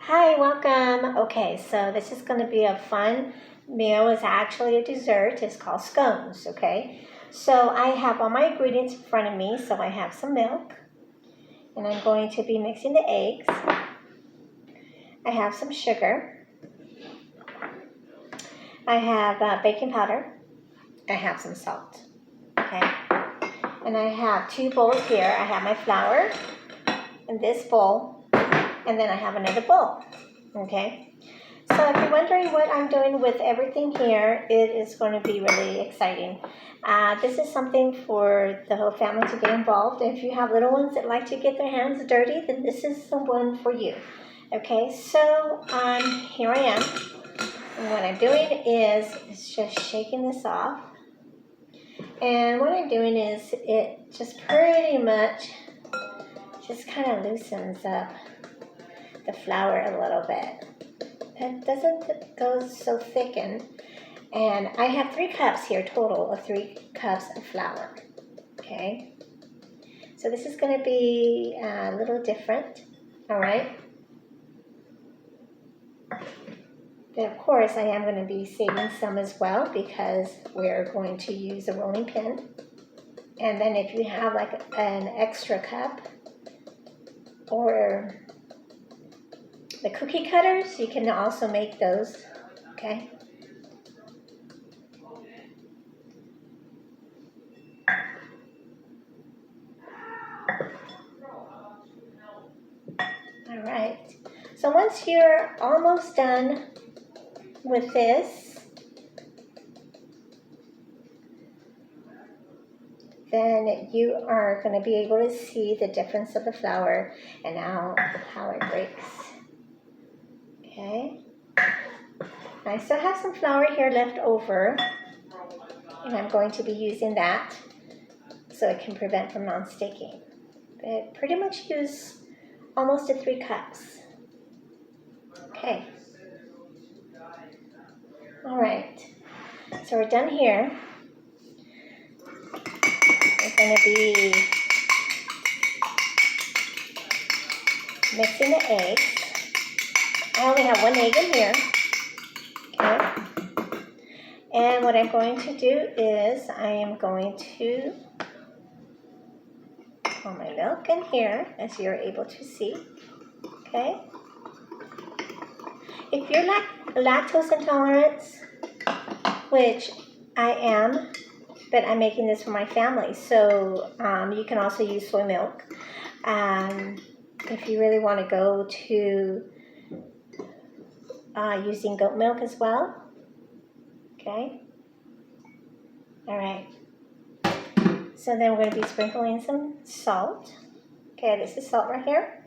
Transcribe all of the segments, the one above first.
Hi, welcome. Okay, so this is going to be a fun meal. It's actually a dessert. It's called scones, okay? So I have all my ingredients in front of me. So I have some milk, and I'm going to be mixing the eggs. I have some sugar. I have baking powder. I have some salt, okay? And I have two bowls here. I have my flour in this bowl, and then I have another bowl, okay? So if you're wondering what I'm doing with everything here, it is going to be really exciting. This is something for the whole family to get involved. If you have little ones that like to get their hands dirty, then this is the one for you. Okay, so here I am. And what I'm doing is just shaking this off. And what I'm doing is it just pretty much just kind of loosens up the flour a little bit. It doesn't go so thickened. And I have 3 cups here total of 3 cups of flour. Okay. So this is going to be a little different. All right. But of course I am going to be saving some as well because we're going to use a rolling pin. And then if you have like an extra cup or the cookie cutters, you can also make those. Okay. All right, so once you're almost done with this, then you are going to be able to see the difference of the flour and now how it breaks. Okay, I still have some flour here left over, and I'm going to be using that so it can prevent from non-sticking. But pretty much use almost 3 cups. Okay. All right. So we're done here. We're going to be mixing the eggs. I only have 1 egg in here. Okay. And what I'm going to do is I am going to pour my milk in here, as you're able to see. Okay. If you're lactose intolerant, which I am, but I'm making this for my family, so you can also use soy milk. If you really want to go to using goat milk as well. Okay. All right. So then we're going to be sprinkling some salt. Okay, this is salt right here.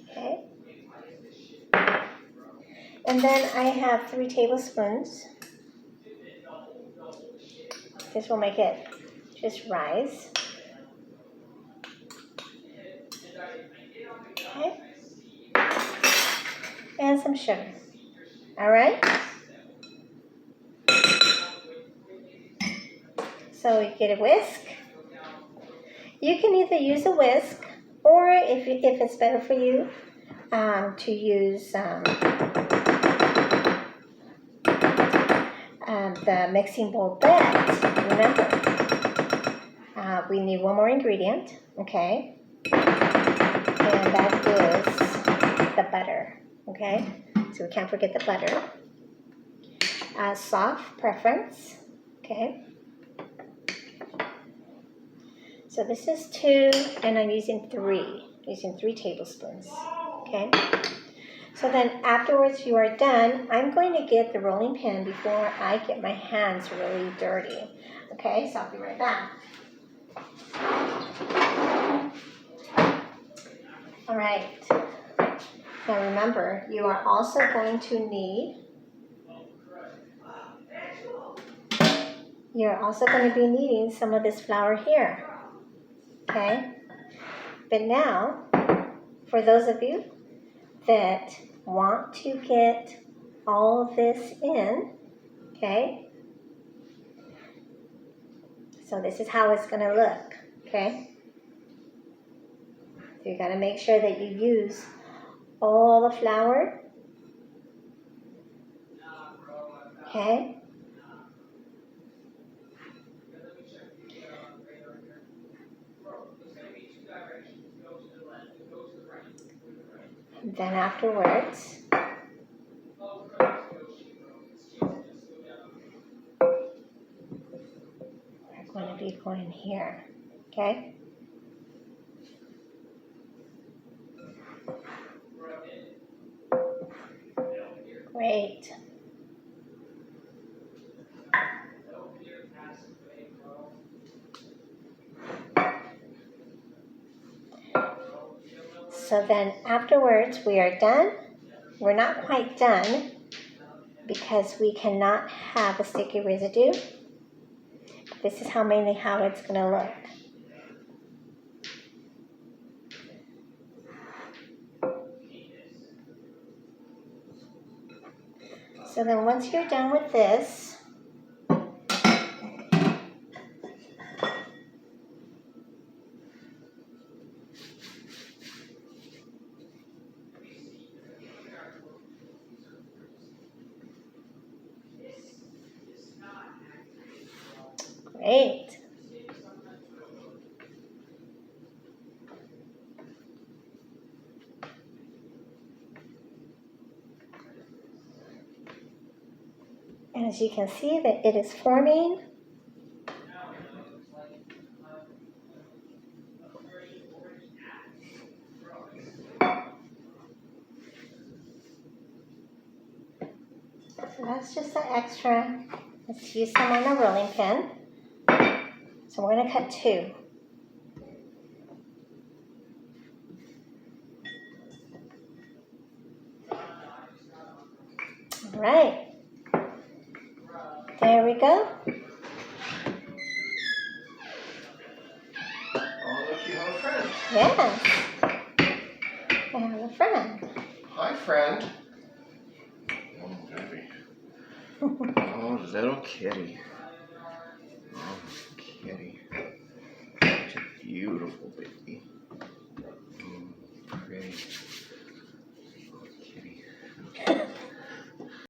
Okay. And then I have 3 tablespoons. This will make it just rise. Okay. And some sugar. All right. So we get a whisk. You can either use a whisk, or if it's better for you, to use the mixing bowl. But remember, we need 1 more ingredient, okay? And that is the butter, okay? So we can't forget the butter. Soft preference, okay? So this is 2, and I'm using 3 tablespoons, okay? So then afterwards you are done, I'm going to get the rolling pin before I get my hands really dirty, okay? So I'll be right back. All right, now remember, you are also going to need, you're also going to be needing some of this flour here. Okay, but now, for those of you that want to get all of this in, okay, so this is how it's going to look, okay. So you got to make sure that you use all the flour. Okay. And then afterwards, we're going to be going here. Okay. Great. So then afterwards we are done. We're not quite done because we cannot have a sticky residue. This is mainly how it's going to look. So then once you're done with this, great. And as you can see that it is forming. So that's just the extra. Let's use some on a rolling pin. So we're going to cut 2. All right. There we go. Oh, look, you have a friend. Yes. I have a friend. Hi, friend. Oh, baby. Oh, little kitty. Oh, kitty. Such a beautiful baby.